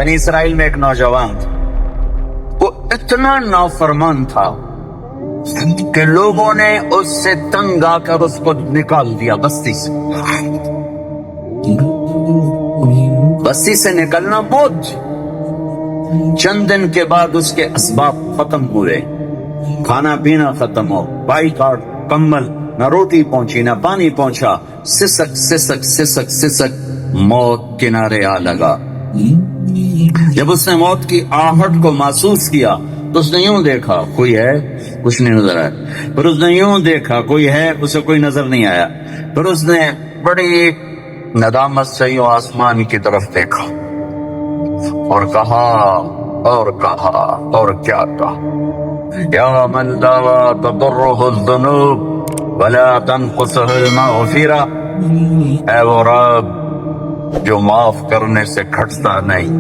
بنی اسرائیل میں ایک نوجوان تھا، وہ اتنا نافرمان تھا کہ لوگوں نے اس سے تنگ آ کر اس کو نکال دیا بستی سے۔ بستی سے نکلنا بہت، چند دن کے بعد اس کے اسباب ختم ہوئے، کھانا پینا ختم ہو، بائی کارڈ کمل، نہ روٹی پہنچی نہ پانی پہنچا، سسک سسک سسک سسک موت کنارے آ لگا۔ جب اس نے موت کی آہٹ کو محسوس کیا تو اس نے یوں دیکھا کوئی ہے، کچھ نہیں نظر آیا، پھر اس نے یوں دیکھا کوئی ہے، اسے کوئی نظر نہیں آیا، پھر اس نے بڑی ندامت سے یوں آسمان کی طرف دیکھا اور کہا اور کیا کہا، یا من لا تضرہ الذنوب ولا تنقصہ المغفرہ، اے وہ رب جو معاف کرنے سے گھٹتا نہیں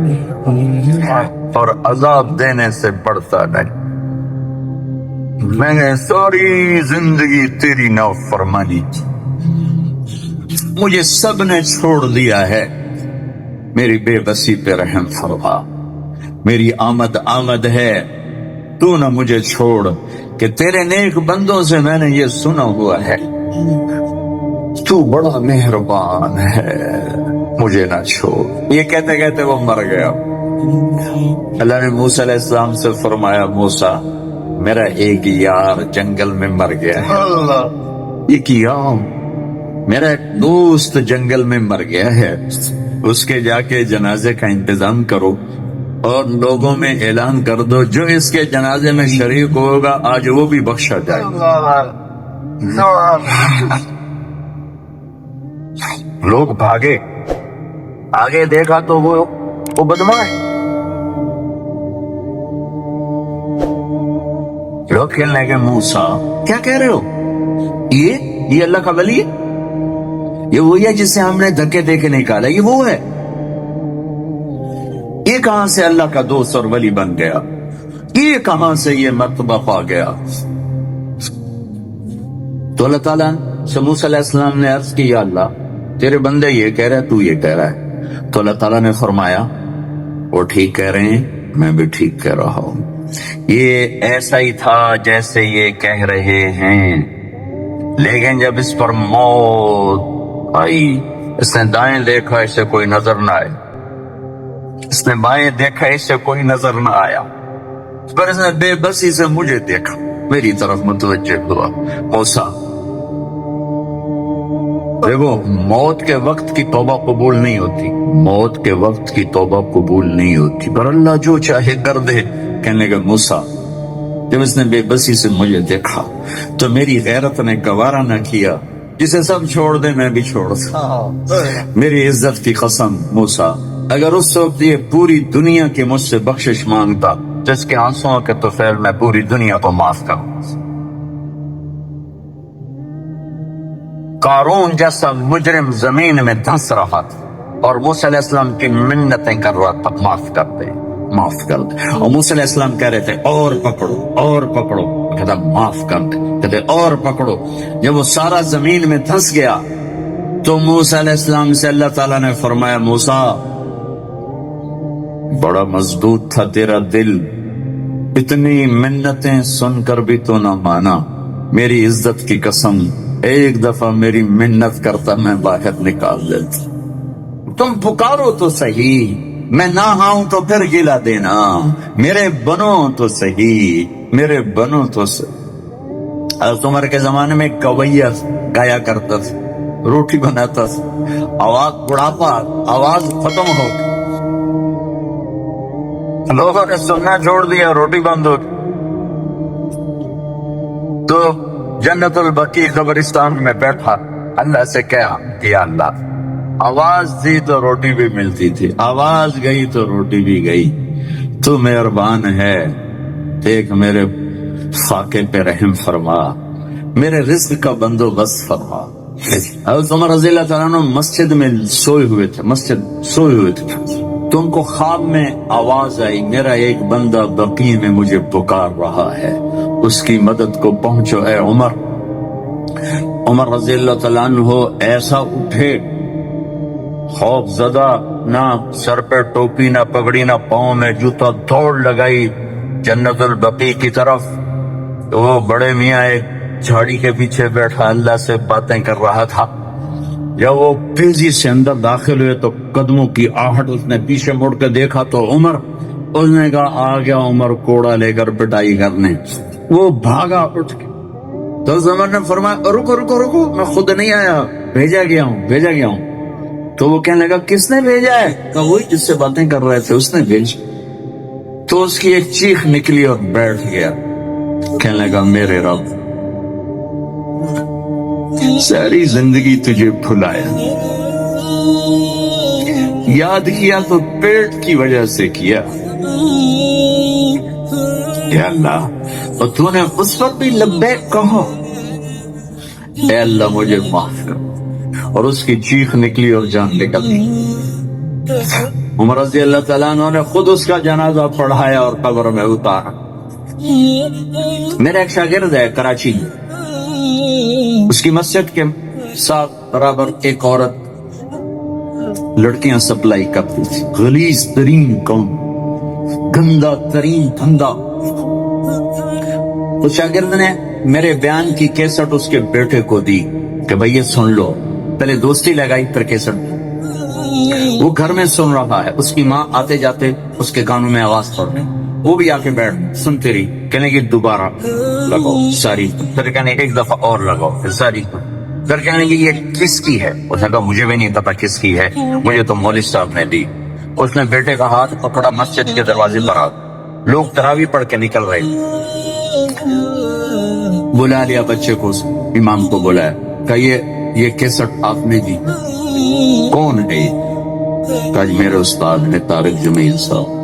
اور عذاب دینے سے بڑھتا نہیں۔ میں نے ساری زندگی تیری نافرمانی کی، مجھے سب نے چھوڑ دیا ہے، میری بے بسی پہ رحم فرما، میری آمد ہے، تو نہ مجھے چھوڑ کہ تیرے نیک بندوں سے میں نے یہ سنا ہوا ہے تو بڑا مہربان ہے، مجھے نہ چھوڑ۔ یہ کہتے کہتے وہ مر گیا۔ اللہ نے موسیٰ علیہ السلام سے فرمایا، موسیٰ میرا ایک یار جنگل میں مر گیا ہے، ایک یار میرا ایک دوست جنگل میں مر گیا ہے، اس کے جا کے جنازے کا انتظام کرو اور لوگوں میں اعلان کر دو جو اس کے جنازے میں شریک ہوگا آج وہ بھی بخشا جائے۔ لوگ بھاگے، آگے دیکھا تو وہ بدماش، لوگ کہنے لگے موسیٰ کیا کہہ رہے ہو، یہ اللہ کا ولی ہے، یہ وہی ہے جسے ہم نے دھکے دے کے نکالا، یہ وہ ہے، یہ کہاں سے اللہ کا دوست اور ولی بن گیا، یہ کہاں سے یہ مرتبہ پا گیا۔ تو اللہ تعالیٰ سے موسیٰ علیہ السلام نے عرض کی، یا اللہ تیرے بندے یہ کہہ رہے تو یہ کہہ رہا ہے۔ تو اللہ تعالیٰ نے فرمایا وہ ٹھیک کہہ رہے ہیں، میں بھی ٹھیک کہہ رہا ہوں، یہ ایسا ہی تھا جیسے یہ کہہ رہے ہیں، لیکن جب اس پر موت آئی، اس نے دائیں دیکھا اسے کوئی نظر نہ آئے، اس نے بائیں دیکھا اسے کوئی نظر نہ آیا، پر اس نے بے بسی سے مجھے دیکھا، میری طرف متوجہ ہوا۔ موسیٰ دیکھو، موت کے وقت کی توبہ قبول نہیں ہوتی، موت کے وقت کی توبہ قبول نہیں ہوتی، پر اللہ جو چاہے کر دے۔ کہنے لگا موسیٰ جب اس نے بے بسی سے مجھے دیکھا تو میری غیرت نے گوارا نہ کیا، جسے سب چھوڑ دے میں بھی چھوڑ دوں، میری عزت کی قسم موسیٰ اگر اس وقت یہ پوری دنیا کی مجھ سے بخشش مانگتا تو اس کے آنسوؤں کے طفیل میں پوری دنیا کو معاف کروں۔ قارون جیسا مجرم زمین میں دھنس رہا تھا اور موسیٰ علیہ السلام کی منتیں کر رہا تھا، معاف کر دے معاف کر دے، اور موسیٰ علیہ السلام کہہ رہے تھے اور پکڑو اور پکڑو، کہتا معاف کر دے، کہتے اور پکڑو۔ جب وہ سارا زمین میں دھنس گیا تو موسیٰ علیہ السلام سے اللہ تعالیٰ نے فرمایا، موسیٰ بڑا مضبوط تھا تیرا دل، اتنی منتیں سن کر بھی تو نہ مانا، میری عزت کی قسم ایک دفعہ میری منت کرتا میں باہر نکال دیتا، تم پکارو تو صحیح، میں نہ آؤں تو پھر گلا دینا، میرے بنو تو صحیح، میرے بنو تو صحیح۔ حضرت عمر کے زمانے میں کویا گایا کرتا تھا، روٹی بناتا تھا، آواز بڑھاپا، آواز ختم ہو گئی، لوگوں نے سننا چھوڑ دیا، روٹی بند ہو گئی، تو جنت البقیع قبرستان میں بیٹھا اللہ سے کہا کہ یا اللہ آواز دی تو روٹی بھی ملتی تھی، آواز گئی تو روٹی بھی گئی، تو مہربان ہے، دیکھ میرے فاقے پہ رحم فرما، میرے رزق کا بندوبست فرما۔ حضرت عمر رضی اللہ تعالیٰ عنہ مسجد میں سوئے ہوئے تھے، تو ان کو خواب میں آواز آئی، میرا ایک بندہ بقیع میں مجھے پکار رہا ہے، اس کی مدد کو پہنچو اے عمر۔ عمر رضی اللہ تعالیٰ عنہ ایسا اٹھے خوف زدہ نہ سر پہ ٹوپی، نہ پگڑی، نہ پاؤں میں جوتا، دوڑ لگائی جنت البقیع کی طرف. تو وہ بڑے میاں ایک جھاڑی کے پیچھے بیٹھا اللہ سے باتیں کر رہا تھا. جب وہ تیزی سے اندر داخل ہوئے تو قدموں کی آہٹ، اس نے پیچھے مڑ کے دیکھا تو عمر. اس نے کہا آ گیا عمر کوڑا لے کر پٹائی کرنے. وہ بھاگا اٹھ کے. تو عمر نے فرمایا رکو رکو رکو، میں خود نہیں آیا، بھیجا گیا ہوں. تو وہ کہنے لگا کس نے بھیجا ہے؟ کہا وہی جس سے باتیں کر رہے تھے اس نے بھیجا. تو اس کی ایک چیخ نکلی اور بیٹھ گیا. کہنے لگا میرے رب، ساری زندگی تجھے بھلایا، یاد کیا تو پیٹ کی وجہ سے کیا. یا اللہ، اور تو نے اس وقت بھی لبیک کہا. اے اللہ مجھے معاف کر. اور اس کی چیخ نکلی اور جان نکل گئی. عمر رضی اللہ تعالیٰ عنہ نے خود اس کا جنازہ پڑھایا اور قبر میں اتارا. میرا ایک شاگرد ہے کراچی، اس کی مسجد کے ساتھ برابر ایک عورت لڑکیاں سپلائی کرتی تھی. غلیظ ترین قوم، گندا ترین دھندا. اس شاگرد نے میرے بیان کی کیسٹ اس کے بیٹے کو دی کہ بھئی یہ سن لو. پہلے دوستی لگائی پھر کیسٹ. وہ گھر میں سن رہا ہے، اس کی ماں آتے جاتے اس کے کانوں میں آواز پڑ رہی. وہ بھی آ کے بیٹھ سنتے رہی. کہنے کی دوبارہ لگاؤ ساری، پھر کہنے ایک دفعہ اور لگاؤ، پھر ساری. پھر کہنے کی یہ کس کی ہے؟ اس نے کہا مجھے بھی نہیں پتا کس کی ہے، مجھے تو مولوی صاحب نے دی. اس نے بیٹے کا ہاتھ پکڑا، مسجد کے دروازے پر آ. لوگ تراویح پڑھ کے نکل رہے. بلا لیا بچے کو، امام کو بلایا، کہا یہ کیسٹ آپ نے دی، کون ہے یہ؟ کہا میرے استاد نے طارق جمیل صاحب.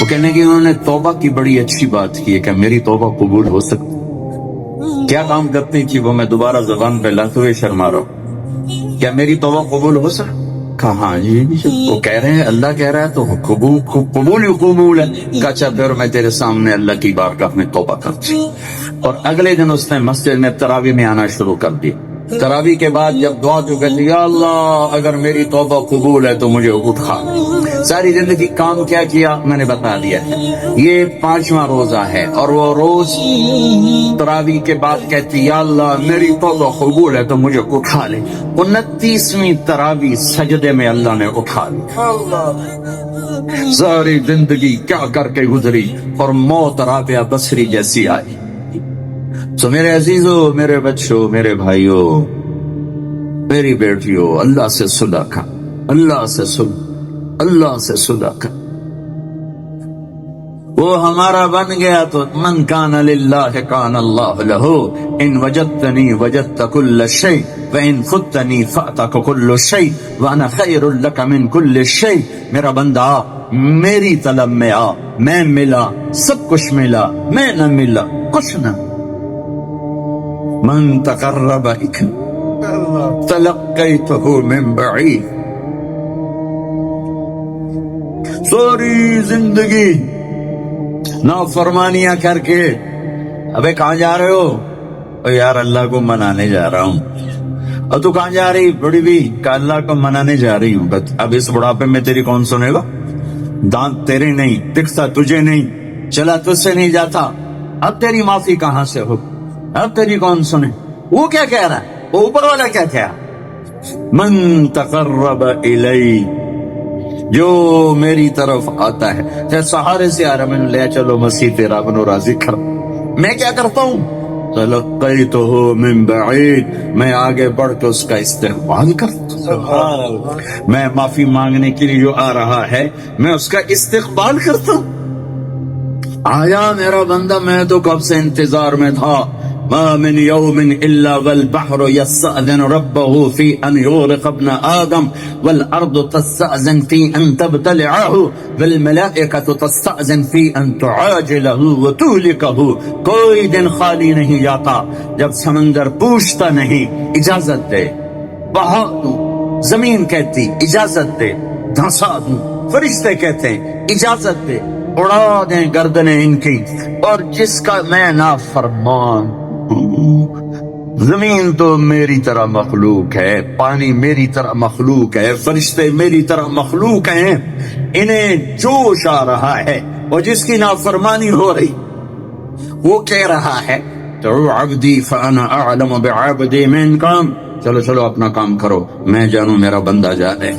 وہ کہنے کی انہوں نے توبہ کی بڑی اچھی بات کی ہے کہ میری توبہ قبول ہو سکتی. کیا کام کرتی تھی وہ؟ میں دوبارہ زبان پہ لاتے ہوئے شرما رہا ہوں. کیا میری توبہ قبول ہو سکتی؟ کہا ہاں جی. وہ کہہ رہے ہیں اللہ کہہ رہا ہے تو قبول ہے. کہا اچھا پھر میں تیرے سامنے اللہ کی بارگاہ میں توبہ کرتی. اور اگلے دن اس نے مسجد میں تراویح میں آنا شروع کر دی. تراویح کے بعد جب دعا تو کہتی یا اللہ اگر میری توبہ قبول ہے تو مجھے اٹھا. ساری زندگی کام کیا میں نے بتا دیا. یہ 5واں روزہ ہے اور وہ روز تراویح کے بعد کہتی یا اللہ میری توبہ قبول ہے تو مجھے اٹھا لے. 29ویں تراویح سجدے میں اللہ نے اٹھا لی. ساری زندگی کیا کر کے گزری اور موت رابعہ بصری جیسی آئی. تو میرے عزیزوں، میرے بچوں، میرے بھائیوں، میری بیٹیوں، اللہ سے صلح کر، اللہ سے صلح کر. وہ ہمارا بن گیا تو من کان للہ کان اللہ لہ. ان وجدتنی وجدت کل شیء وان فتنی فاتک کل شیء وانا خیر لک من کل شیء. میرا بندہ میری طلب میں آ، میں ملا، سب کچھ ملا، میں نہ ملا کچھ نہ. من تقرب تلقیتہ من بعید. ساری زندگی نافرمانیاں کر کے ابے کہاں جا رہے ہو؟ یار اللہ کو منانے جا رہا ہوں. اور تو کہاں جا رہی؟ بڑی بھی کہ اللہ کو منانے جا رہی ہوں. بس اب اس بڑھاپے میں تیری کون سنے گا؟ دانت تیرے نہیں، دکھتا تجھے نہیں، چلا تجھ سے نہیں جاتا. اب تیری معافی کہاں سے ہو؟ اب تیری کون سنے؟ وہ کیا کہہ رہا ہے؟ وہ اوپر والا کیا کہا؟ من تقرب الی، جو میری طرف آتا ہے. جیسے سہارے سے آ رہا میں نے لیا چلو مسیح تیرا بنو راضی کر. میں کیا کرتا ہوں؟ تلقیتہ من بعید، میں آگے بڑھ کے اس کا استقبال کرتا ہوں. میں معافی مانگنے کے لیے جو آ رہا ہے میں اس کا استقبال کرتا ہوں. آیا میرا بندہ، میں تو کب سے انتظار میں تھا. ما من يوم إلا والبحر يستأذن ربه في أن يغرق ابن آدم والأرض تستأذن في أن تبتلعه والملائكة تستأذن في أن تعاجله وتهلكه. کوئی دن خالی نہیں جاتا جب سمندر پوچھتا نہیں اجازت دے، بہا دوں. زمین کہتی اجازت دے، دھنسا دوں. فرشتے کہتے ہیں اجازت دے، اڑا دیں گردنیں ان کی. اور جس کا میں نافرمان زمین تو میری طرح مخلوق ہے، پانی میری طرح مخلوق ہے، فرشتے میری طرح مخلوق ہیں، انہیں جوش آ رہا ہے اور جس کی نافرمانی ہو رہی وہ کہہ رہا ہے تو عبدی فانا اعلم بعبدی منکم، چلو چلو اپنا کام کرو، میں جانوں میرا بندہ جانے،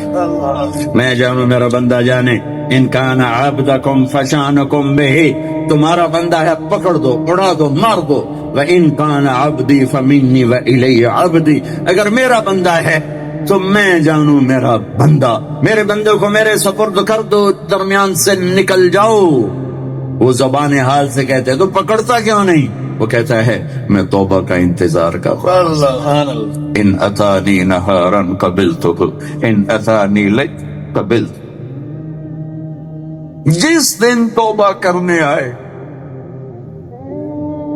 میں جانوں میرا بندہ جانے، ان کان عبدکم فشانکم بہ، تمہارا بندہ ہے پکڑ دو، اڑا دو، مار دو، وَإِن كَانَ عَبْدِي فَمِنِّي وَإِلَيَّ عَبْدِي، اگر میرا بندہ ہے تو میں جانوں میرا بندہ، میرے بندے کو میرے سپرد کر دو، درمیان سے نکل جاؤ۔ وہ زبان حال سے کہتے ہیں تو پکڑتا کیوں نہیں؟ وہ کہتا ہے میں توبہ کا انتظار کر رہا ہوں، ان اتانی نہارا قبلتہ، ان اتانی لیلا قبلتہ، جس دن توبہ کرنے آئے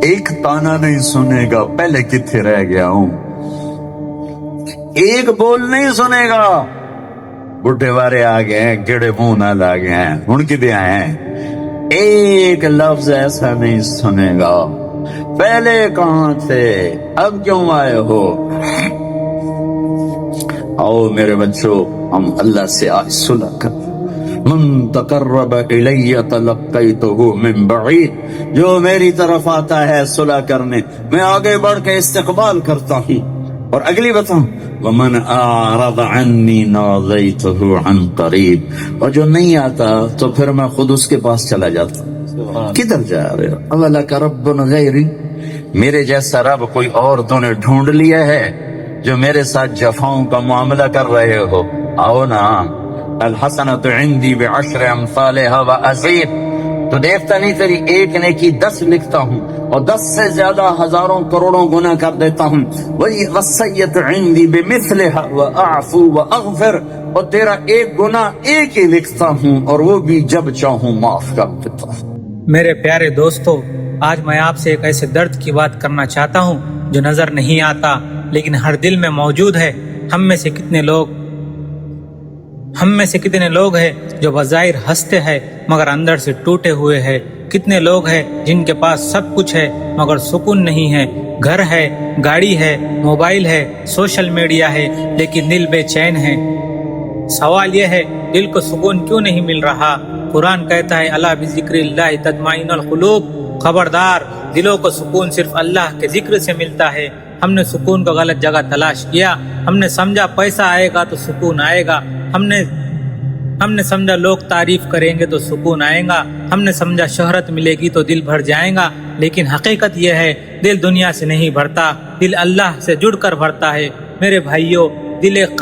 ایک تانا نہیں سنے گا پہلے کتنے رہ گیا ہوں، ایک بول نہیں سنے گا، بڈھے وارے آ گئے ہیں، گڑے منہ نال آ گئے ہیں، ہن کدے آئے ہیں، ایک لفظ ایسا نہیں سنے گا پہلے کہاں تھے، اب کیوں آئے ہو؟ آؤ میرے بچوں، ہم اللہ سے آج صلح کر، من تقرب الی تلقیتہ من بعید، جو میری طرف آتا ہے صلح کرنے میں آگے بڑھ کے استقبال کرتا ہوں، اور اگلی بتاؤں ومن اعرض عنی نادیتہ عن قریب، اور جو نہیں آتا تو پھر میں خود اس کے پاس چلا جاتا ہوں۔ کدھر جا رہے ہو؟ اولک رب غیری، میرے جیسا رب کوئی اور تو نے ڈھونڈ لیا ہے جو میرے ساتھ جفاؤں کا معاملہ کر رہے ہو؟ آؤ نا، الحسنۃ عندی بعشر امثالها وازید، تو دیکھتا نہیں تیری ایک نیکی 10 لکھتا ہوں اور 10 سے زیادہ ہزاروں کروڑوں گناہ کر دیتا ہوں، وہی والسیئۃ عندی بمثلها واعفو واغفر، اور تیرا ایک گناہ ایک ہی لکھتا ہوں اور وہ بھی جب چاہوں معاف کر دیتا ہوں۔ میرے پیارے دوستو، آج میں آپ سے ایک ایسے درد کی بات کرنا چاہتا ہوں جو نظر نہیں آتا لیکن ہر دل میں موجود ہے۔ ہم میں سے کتنے لوگ ہیں جو بظاہر ہنستے ہیں مگر اندر سے ٹوٹے ہوئے ہیں؟ کتنے لوگ ہیں جن کے پاس سب کچھ ہے مگر سکون نہیں ہے، گھر ہے، گاڑی ہے، موبائل ہے، سوشل میڈیا ہے، لیکن دل بے چین ہے۔ سوال یہ ہے دل کو سکون کیوں نہیں مل رہا؟ قرآن کہتا ہے الا بذکر اللہ تطمئن القلوب، خبردار، دلوں کو سکون صرف اللہ کے ذکر سے ملتا ہے۔ ہم نے سکون کو غلط جگہ تلاش کیا، ہم نے سمجھا پیسہ آئے گا تو سکون آئے گا، ہم نے سمجھا لوگ تعریف کریں گے تو سکون آئے گا، ہم نے سمجھا شہرت ملے گی تو دل بھر جائے گا، لیکن حقیقت یہ ہے دل دنیا سے نہیں بھرتا، دل اللہ سے جڑ کر بھرتا ہے۔ میرے بھائیوں، دل ایک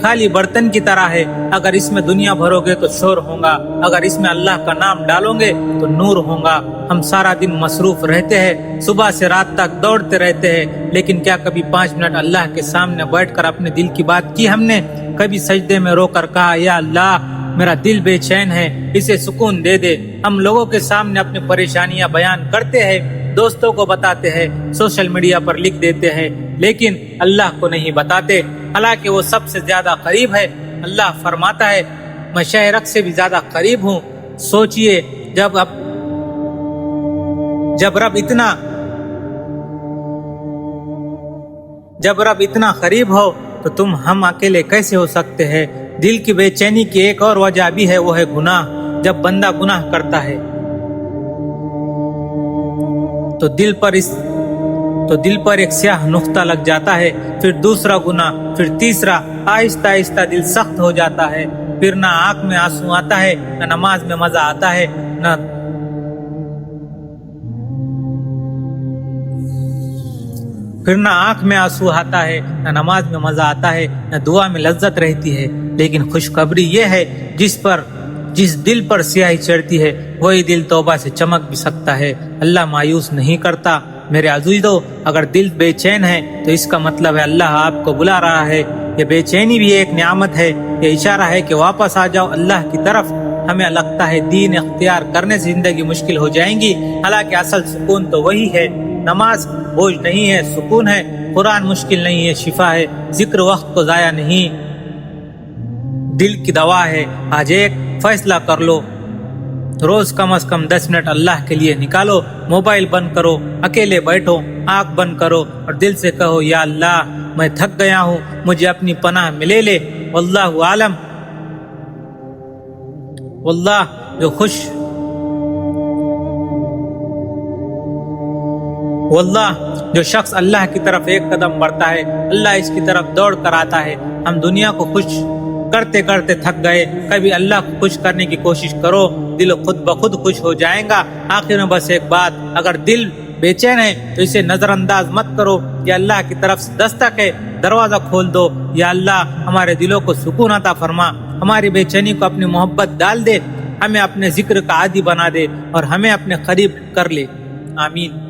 خالی برتن کی طرح ہے، اگر اس میں دنیا بھرو گے تو شور ہوگا، اگر اس میں اللہ کا نام ڈالو گے تو نور ہوگا۔ ہم سارا دن مصروف رہتے ہیں، صبح سے رات تک دوڑتے رہتے ہیں، لیکن کیا کبھی 5 منٹ اللہ کے سامنے بیٹھ کر اپنے دل کی بات کی ہم نے؟ کبھی سجدے میں رو کر کہا یا اللہ میرا دل بے چین ہے، اسے سکون دے دے؟ ہم لوگوں کے سامنے اپنی پریشانیاں بیان کرتے ہیں، دوستوں کو بتاتے ہیں، سوشل میڈیا پر لکھ دیتے ہیں، لیکن اللہ کو نہیں بتاتے، حالانکہ وہ سب سے زیادہ قریب ہے۔ اللہ فرماتا ہے میں شہرک سے بھی زیادہ قریب ہوں۔ سوچئے جب رب اتنا قریب ہو تو تم ہم اکیلے کیسے ہو سکتے ہیں؟ دل کی بے چینی کی ایک اور وجہ بھی ہے، وہ ہے گناہ۔ جب بندہ گناہ کرتا ہے تو دل پر ایک سیاہ نقطہ لگ جاتا ہے، پھر دوسرا گناہ، پھر تیسرا، آہستہ آہستہ دل سخت ہو جاتا ہے، پھر نہ آنکھ میں آنسو آتا ہے، نہ نماز میں مزہ آتا ہے، نہ دعا میں لذت رہتی ہے۔ لیکن خوشخبری یہ ہے جس دل پر سیاہی چڑھتی ہے وہی دل توبہ سے چمک بھی سکتا ہے۔ اللہ مایوس نہیں کرتا۔ میرے عزیزو، اگر دل بے چین ہے تو اس کا مطلب ہے اللہ آپ کو بلا رہا ہے۔ یہ بے چینی بھی ایک نعمت ہے، یہ اشارہ ہے کہ واپس آ جاؤ اللہ کی طرف۔ ہمیں لگتا ہے دین اختیار کرنے سے زندگی مشکل ہو جائیں گی، حالانکہ اصل سکون تو وہی ہے۔ نماز بوجھ نہیں ہے، سکون ہے۔ قرآن مشکل نہیں ہے، شفا ہے۔ ذکر وقت کو ضائع نہیں، دل کی دوا ہے۔ آج ایک فیصلہ کر لو، روز کم از کم 10 منٹ اللہ کے لیے نکالو. موبائل بند کرو, اکیلے بیٹھو, آنکھ بند کرو اور دل سے کہو یا اللہ میں تھک گیا ہوں, مجھے اپنی پناہ میں لے لے. واللہ عالم. واللہ جو شخص اللہ کی طرف ایک قدم بڑھتا ہے اللہ اس کی طرف دوڑ کر آتا ہے. ہم دنیا کو خوش کرتے کرتے تھک گئے, کبھی اللہ کو خوش کرنے کی کوشش کرو, دل خود بخود خوش ہو جائے گا. آخر میں بس ایک بات, اگر دل بے چین ہے تو اسے نظر انداز مت کرو. یا اللہ کی طرف سے دستک ہے, دروازہ کھول دو. یا اللہ ہمارے دلوں کو سکون عطا فرما, ہماری بے چینی کو اپنی محبت ڈال دے, ہمیں اپنے ذکر کا عادی بنا دے اور ہمیں اپنے قریب کر لے. آمین.